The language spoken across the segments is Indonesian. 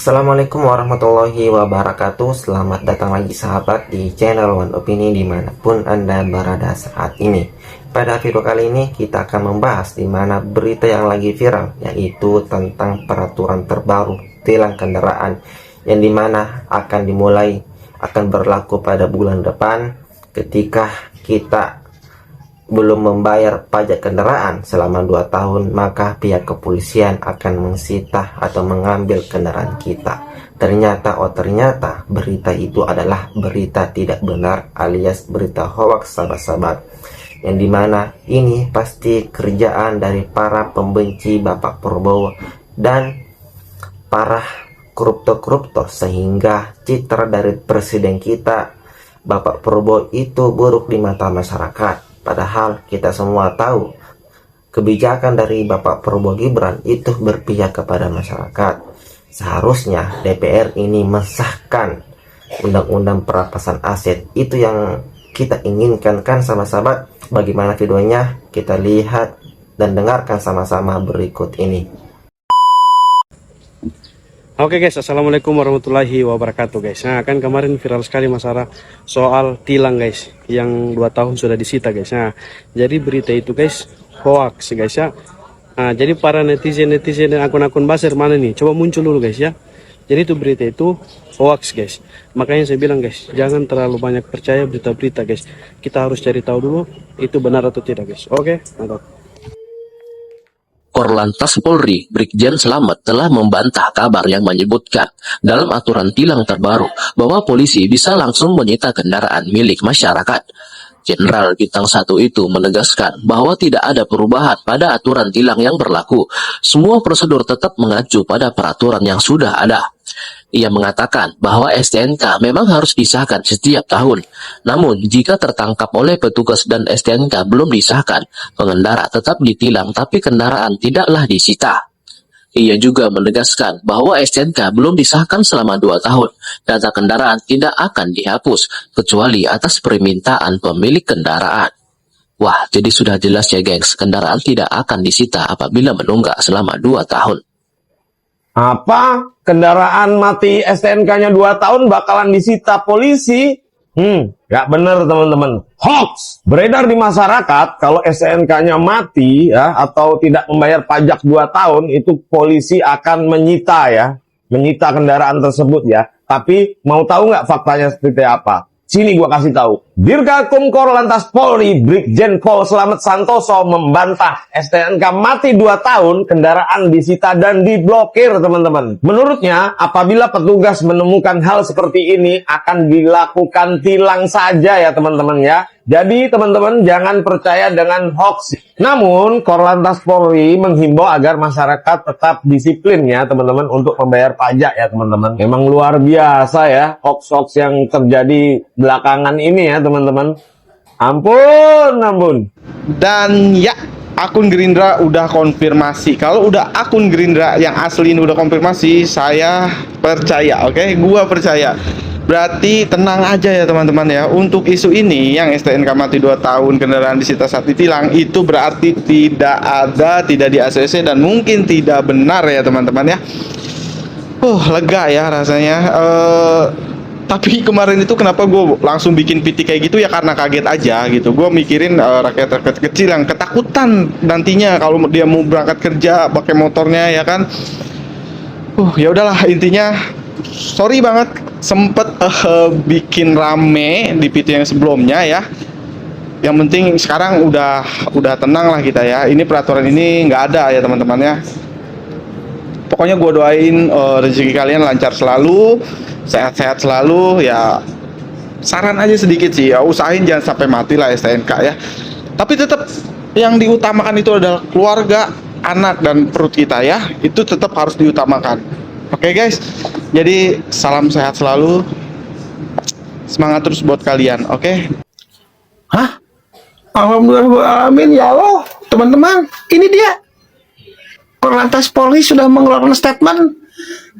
Assalamualaikum warahmatullahi wabarakatuh. Selamat datang lagi sahabat di channel One Opini dimanapun Anda berada saat ini. Pada video kali ini kita akan membahas di mana berita yang lagi viral, yaitu tentang peraturan terbaru tilang kendaraan yang dimana akan berlaku pada bulan depan. Ketika kita belum membayar pajak kendaraan selama 2 tahun, maka pihak kepolisian akan mengsita atau mengambil kendaraan kita. Ternyata berita itu adalah berita tidak benar alias berita hoax sahabat-sahabat, yang dimana ini pasti kerjaan dari para pembenci Bapak Prabowo dan para koruptor-koruptor, sehingga citra dari presiden kita Bapak Prabowo itu buruk di mata masyarakat. Padahal kita semua tahu kebijakan dari Bapak Prabowo Gibran itu berpihak kepada masyarakat. Seharusnya DPR ini mensahkan undang-undang perampasan aset. Itu yang kita inginkan kan sahabat-sahabat. Bagaimana videonya? Kita lihat dan dengarkan sama-sama berikut ini. Oke guys, assalamualaikum warahmatullahi wabarakatuh guys. Nah, kan kemarin viral sekali masalah soal tilang guys, yang 2 tahun sudah disita guys. Nah, jadi berita itu guys hoax guys ya. Nah, jadi para netizen dan akun-akun buzzer mana nih, coba muncul dulu guys ya. Jadi itu berita itu hoax guys. Makanya saya bilang guys, jangan terlalu banyak percaya berita-berita guys. Kita harus cari tahu dulu itu benar atau tidak guys. Oke, mantap. Korlantas Polri Brigjen Slamet telah membantah kabar yang menyebutkan dalam aturan tilang terbaru bahwa polisi bisa langsung menyita kendaraan milik masyarakat. Jenderal Bintang 1 itu menegaskan bahwa tidak ada perubahan pada aturan tilang yang berlaku. Semua prosedur tetap mengacu pada peraturan yang sudah ada. Ia mengatakan bahwa STNK memang harus disahkan setiap tahun. Namun, jika tertangkap oleh petugas dan STNK belum disahkan, pengendara tetap ditilang tapi kendaraan tidaklah disita. Ia juga menegaskan bahwa STNK belum disahkan selama 2 tahun. Data kendaraan tidak akan dihapus, kecuali atas permintaan pemilik kendaraan. Wah, jadi sudah jelas ya gengs, kendaraan tidak akan disita apabila menunggak selama 2 tahun. Apa? Kendaraan mati STNK-nya 2 tahun bakalan disita polisi? Gak bener teman-teman. Hoax! Beredar di masyarakat kalau STNK-nya mati ya, atau tidak membayar pajak 2 tahun, itu polisi akan menyita kendaraan tersebut ya. Tapi mau tahu nggak faktanya seperti apa? Sini gua kasih tahu. Dirgakum Korlantas Polri Brigjen Pol Slamet Santoso membantah STNK mati 2 tahun, kendaraan disita dan diblokir teman-teman. Menurutnya, apabila petugas menemukan hal seperti ini akan dilakukan tilang saja ya teman-teman ya. Jadi teman-teman jangan percaya dengan hoax. Namun Korlantas Polri menghimbau agar masyarakat tetap disiplin ya teman-teman untuk membayar pajak ya teman-teman. Memang luar biasa ya hoax-hoax yang terjadi belakangan ini ya teman-teman. Ampun. Dan ya, akun Gerindra udah konfirmasi. Kalau udah akun Gerindra yang asli ini udah konfirmasi, saya percaya, oke? Gua percaya. Berarti tenang aja ya teman-teman ya. Untuk isu ini yang STNK mati 2 tahun, kendaraan disita saat ditilang, itu berarti tidak di ACC dan mungkin tidak benar ya teman-teman ya. Lega ya rasanya. Tapi kemarin itu kenapa gue langsung bikin PT kayak gitu ya, karena kaget aja gitu. Gue mikirin rakyat-rakyat kecil yang ketakutan nantinya kalau dia mau berangkat kerja pakai motornya ya kan. Ya udahlah, intinya sorry banget sempet bikin rame di PT yang sebelumnya ya. Yang penting sekarang udah tenang lah kita ya. Ini peraturan ini nggak ada ya teman-teman ya. Pokoknya gue doain rezeki kalian lancar selalu, sehat-sehat selalu ya. Saran aja sedikit sih ya, usahain jangan sampai mati lah STNK ya. Tapi tetap yang diutamakan itu adalah keluarga, anak dan perut kita ya. Itu tetap harus diutamakan. Oke guys, jadi salam sehat selalu, semangat terus buat kalian, oke? Hah? Alhamdulillah ya Allah, teman-teman, ini dia. Korlantas Polri sudah mengeluarkan statement.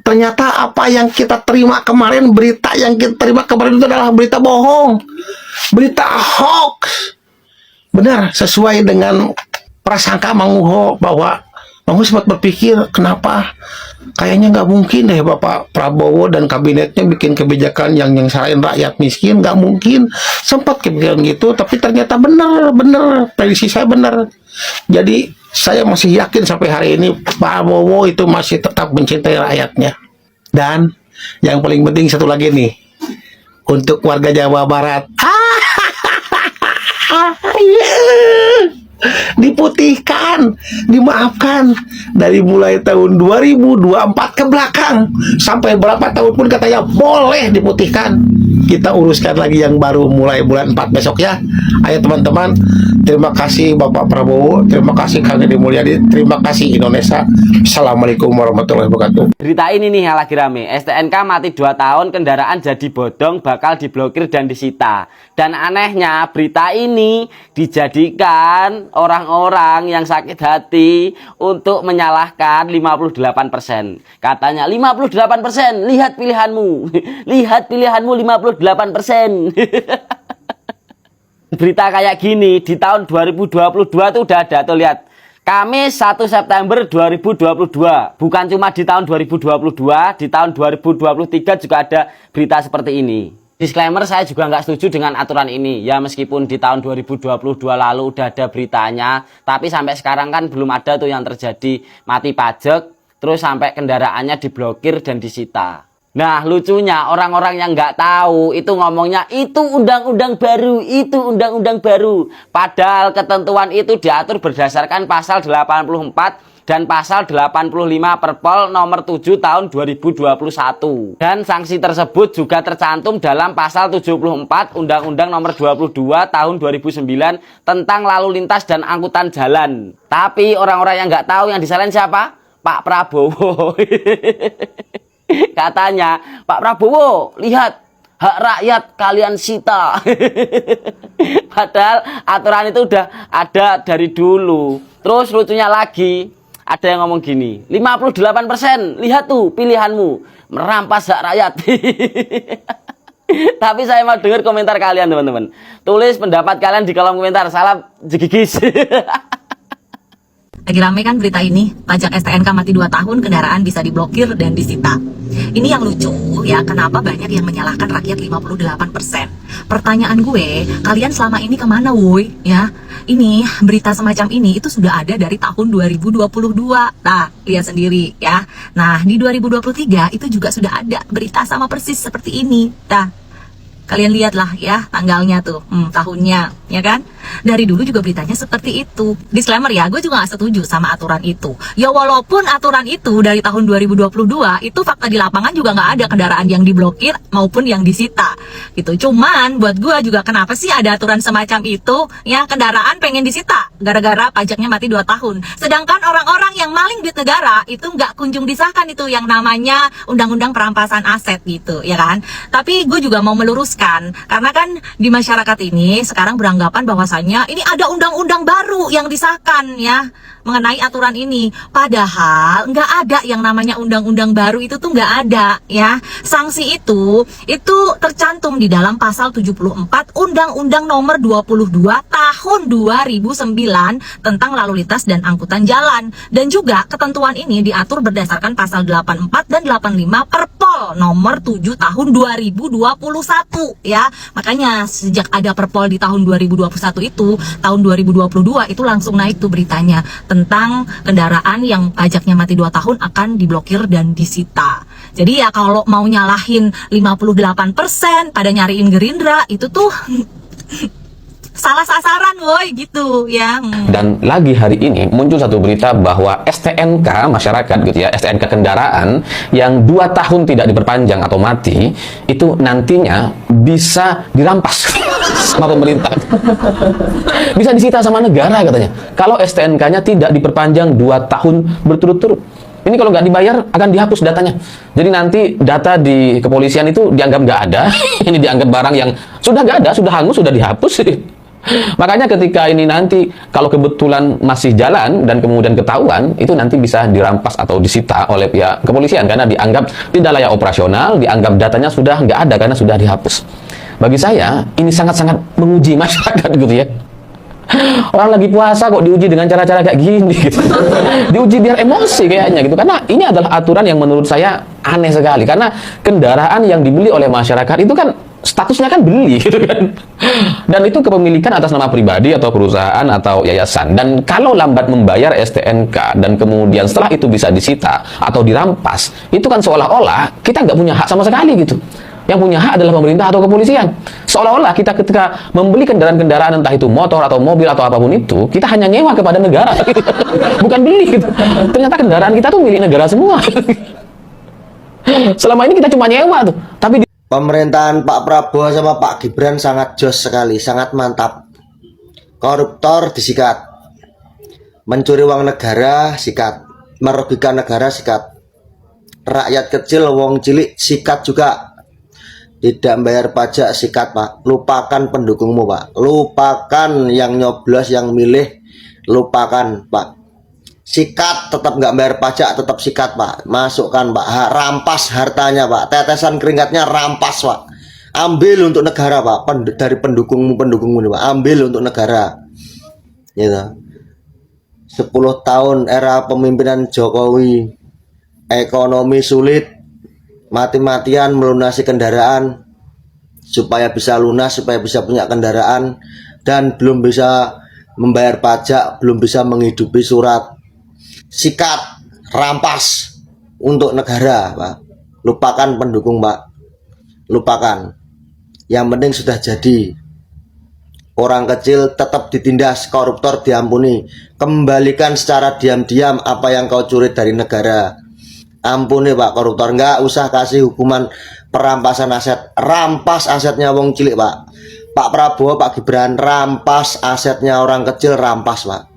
Ternyata apa yang kita terima kemarin, berita yang kita terima kemarin itu adalah berita bohong, berita hoax. Benar, sesuai dengan prasangka Mang Uho bahwa Aku sempat berpikir, kenapa kayaknya nggak mungkin deh Bapak Prabowo dan kabinetnya bikin kebijakan yang salahin rakyat miskin, nggak mungkin. Sempat kepikiran gitu, tapi ternyata benar, prediksi saya benar. Jadi saya masih yakin sampai hari ini Prabowo itu masih tetap mencintai rakyatnya. Dan yang paling penting satu lagi nih, untuk warga Jawa Barat, diputihkan, dimaafkan dari mulai tahun 2024 ke belakang sampai berapa tahun pun katanya boleh diputihkan. Kita uruskan lagi yang baru mulai bulan 4 besok ya. Ayo teman-teman, terima kasih Bapak Prabowo, terima kasih Kang Deddy Mulyadi, terima kasih Indonesia. Assalamualaikum warahmatullahi wabarakatuh. Berita ini nih yang lagi rame, STNK mati 2 tahun, kendaraan jadi bodong, bakal diblokir dan disita. Dan anehnya berita ini dijadikan orang-orang yang sakit hati untuk menyalahkan 58%. Katanya 58%, lihat pilihanmu. Lihat pilihanmu 58%. Berita kayak gini di tahun 2022 tuh udah ada tuh, lihat. Kamis 1 September 2022. Bukan cuma di tahun 2022, di tahun 2023 juga ada berita seperti ini. Disclaimer, saya juga nggak setuju dengan aturan ini. Ya meskipun di tahun 2022 lalu udah ada beritanya, tapi sampai sekarang kan belum ada tuh yang terjadi mati pajak, terus sampai kendaraannya diblokir dan disita. Nah lucunya orang-orang yang nggak tahu itu ngomongnya itu undang-undang baru, itu undang-undang baru. Padahal ketentuan itu diatur berdasarkan pasal 84 dan pasal 85 Perpol nomor 7 tahun 2021. Dan sanksi tersebut juga tercantum dalam pasal 74 Undang-Undang nomor 22 tahun 2009 tentang lalu lintas dan angkutan jalan. Tapi orang-orang yang nggak tahu yang disalahin siapa? Pak Prabowo. Katanya, Pak Prabowo, lihat hak rakyat kalian sita. Padahal aturan itu udah ada dari dulu. Terus lucunya lagi, ada yang ngomong gini, 58%, lihat tuh pilihanmu, merampas hak rakyat. Tapi saya mau dengar komentar kalian teman-teman. Tulis pendapat kalian di kolom komentar. Salam jegigis. Lagi rame kan berita ini, pajak STNK mati 2 tahun, kendaraan bisa diblokir dan disita. Ini yang lucu ya, kenapa banyak yang menyalahkan rakyat 58%. Pertanyaan gue, kalian selama ini kemana woi? Ya, ini berita semacam ini itu sudah ada dari tahun 2022. Nah, lihat sendiri ya. Nah, di 2023 itu juga sudah ada berita sama persis seperti ini. Nah, kalian lihatlah ya tanggalnya tuh, tahunnya, ya kan? Dari dulu juga beritanya seperti itu. Disclaimer ya, gue juga gak setuju sama aturan itu. Ya walaupun aturan itu dari tahun 2022, itu fakta di lapangan juga gak ada kendaraan yang diblokir maupun yang disita. Gitu. Cuman buat gue juga kenapa sih ada aturan semacam itu? Ya kendaraan pengen disita gara-gara pajaknya mati 2 tahun. Sedangkan orang-orang yang maling duit negara itu gak kunjung disahkan itu yang namanya undang-undang perampasan aset gitu, ya kan? Tapi gue juga mau meluruskan, karena kan di masyarakat ini sekarang beranggapan bahwasanya ini ada undang-undang baru yang disahkan ya mengenai aturan ini. Padahal nggak ada yang namanya undang-undang baru, itu tuh nggak ada ya. Sanksi itu tercantum di dalam pasal 74 Undang-Undang nomor 22 tahun 2009 tentang lalu lintas dan angkutan jalan. Dan juga ketentuan ini diatur berdasarkan pasal 84 dan 85 Perpol nomor 7 tahun 2021 ya. Makanya sejak ada Perpol di tahun 2021 itu, tahun 2022 itu langsung naik tuh beritanya tentang kendaraan yang pajaknya mati 2 tahun akan diblokir dan disita. Jadi ya kalau mau nyalahin 58% pada nyariin Gerindra, itu tuh salah sasaran woi gitu ya. Dan lagi hari ini muncul satu berita bahwa STNK masyarakat gitu ya, STNK kendaraan yang 2 tahun tidak diperpanjang atau mati, itu nantinya bisa dirampas sama pemerintah. Bisa disita sama negara katanya. Kalau STNK-nya tidak diperpanjang 2 tahun berturut-turut. Ini kalau nggak dibayar akan dihapus datanya. Jadi nanti data di kepolisian itu dianggap nggak ada. Ini dianggap barang yang sudah nggak ada, sudah hangus, sudah dihapus. Makanya ketika ini nanti kalau kebetulan masih jalan dan kemudian ketahuan, itu nanti bisa dirampas atau disita oleh pihak kepolisian karena dianggap tidak layak operasional, dianggap datanya sudah nggak ada karena sudah dihapus. Bagi saya ini sangat-sangat menguji masyarakat gitu ya. Orang lagi puasa kok diuji dengan cara-cara kayak gini gitu. Diuji biar emosi kayaknya gitu. Karena ini adalah aturan yang menurut saya aneh sekali. Karena kendaraan yang dibeli oleh masyarakat itu kan statusnya kan beli gitu kan. Dan itu kepemilikan atas nama pribadi atau perusahaan atau yayasan. Dan kalau lambat membayar STNK dan kemudian setelah itu bisa disita atau dirampas, itu kan seolah-olah kita nggak punya hak sama sekali gitu. Yang punya hak adalah pemerintah atau kepolisian. Seolah-olah kita ketika membeli kendaraan-kendaraan, entah itu motor atau mobil atau apapun itu, kita hanya nyewa kepada negara gitu. Bukan beli gitu. Ternyata kendaraan kita tuh milik negara semua. Selama ini kita cuma nyewa tuh. Tapi Pemerintahan Pak Prabowo sama Pak Gibran sangat jos sekali, sangat mantap. Koruptor disikat, mencuri uang negara sikat, merugikan negara sikat, rakyat kecil wong cilik sikat juga, tidak bayar pajak sikat Pak. Lupakan pendukungmu Pak, lupakan yang nyoblos, yang milih, lupakan Pak. Sikat, tetap nggak bayar pajak, tetap sikat Pak. Masukkan Pak, rampas hartanya Pak. Tetesan keringatnya rampas Pak. Ambil untuk negara Pak. Dari pendukungmu Pak. Ambil untuk negara. Gitu. 10 tahun era pemimpinan Jokowi, ekonomi sulit, mati-matian melunasi kendaraan supaya bisa lunas, supaya bisa punya kendaraan, dan belum bisa membayar pajak, belum bisa menghidupi surat. Sikat, rampas untuk negara Pak. Lupakan pendukung Pak, lupakan. Yang penting sudah jadi. Orang kecil tetap ditindas, koruptor diampuni. Kembalikan secara diam-diam apa yang kau curi dari negara. Ampuni Pak koruptor, nggak usah kasih hukuman perampasan aset. Rampas asetnya wong cilik Pak. Pak Prabowo, Pak Gibran, rampas asetnya orang kecil, rampas Pak.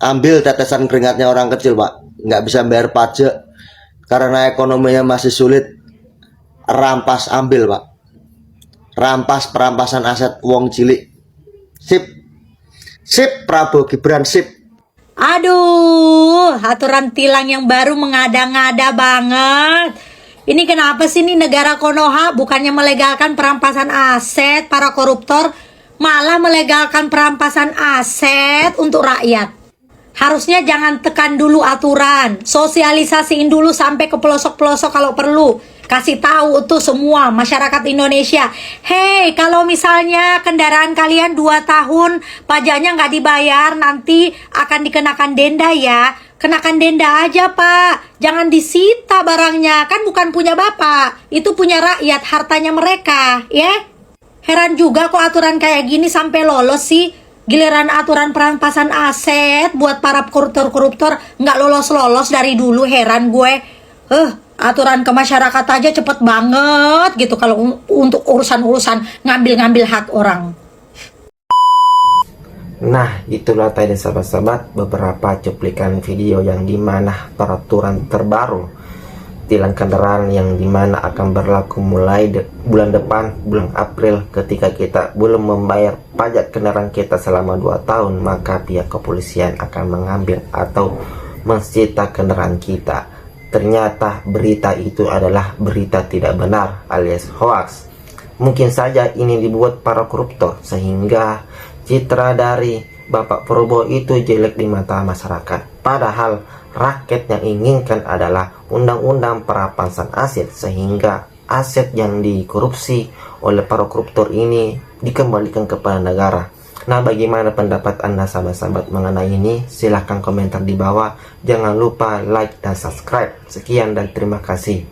Ambil tetesan keringatnya orang kecil Pak. Nggak bisa bayar pajak karena ekonominya masih sulit. Rampas, ambil Pak. Rampas, perampasan aset wong cilik. Sip. Sip Prabowo Gibran, sip. Aduh, aturan tilang yang baru mengada-ngada banget. Ini kenapa sih nih negara Konoha bukannya melegalkan perampasan aset para koruptor, malah melegalkan perampasan aset untuk rakyat. Harusnya jangan tekan dulu aturan, sosialisasiin dulu sampai ke pelosok-pelosok kalau perlu. Kasih tahu tuh semua masyarakat Indonesia. Hei, kalau misalnya kendaraan kalian 2 tahun pajaknya nggak dibayar, nanti akan dikenakan denda ya. Kenakan denda aja Pak, jangan disita barangnya, kan bukan punya Bapak, itu punya rakyat, hartanya mereka, ya. Heran juga kok aturan kayak gini sampai lolos sih. Giliran aturan perampasan aset buat para koruptor-koruptor nggak lolos-lolos dari dulu, heran gue. Aturan ke masyarakat aja cepet banget gitu kalau untuk urusan-urusan ngambil-ngambil hak orang. Nah, itulah tadi sahabat-sahabat beberapa cuplikan video yang dimana peraturan terbaru tilang kendaraan yang dimana akan berlaku mulai bulan depan, bulan April. Ketika kita belum membayar pajak kendaraan kita selama 2 tahun, maka pihak kepolisian akan mengambil atau mensita kendaraan kita. Ternyata berita itu adalah berita tidak benar alias hoax. Mungkin saja ini dibuat para koruptor sehingga citra dari Bapak Prabowo itu jelek di mata masyarakat. Padahal rakyat yang inginkan adalah undang-undang perampasan aset sehingga aset yang dikorupsi oleh para koruptor ini dikembalikan kepada negara. Nah, bagaimana pendapat Anda sahabat-sahabat mengenai ini? Silahkan komentar di bawah. Jangan lupa like dan subscribe. Sekian dan terima kasih.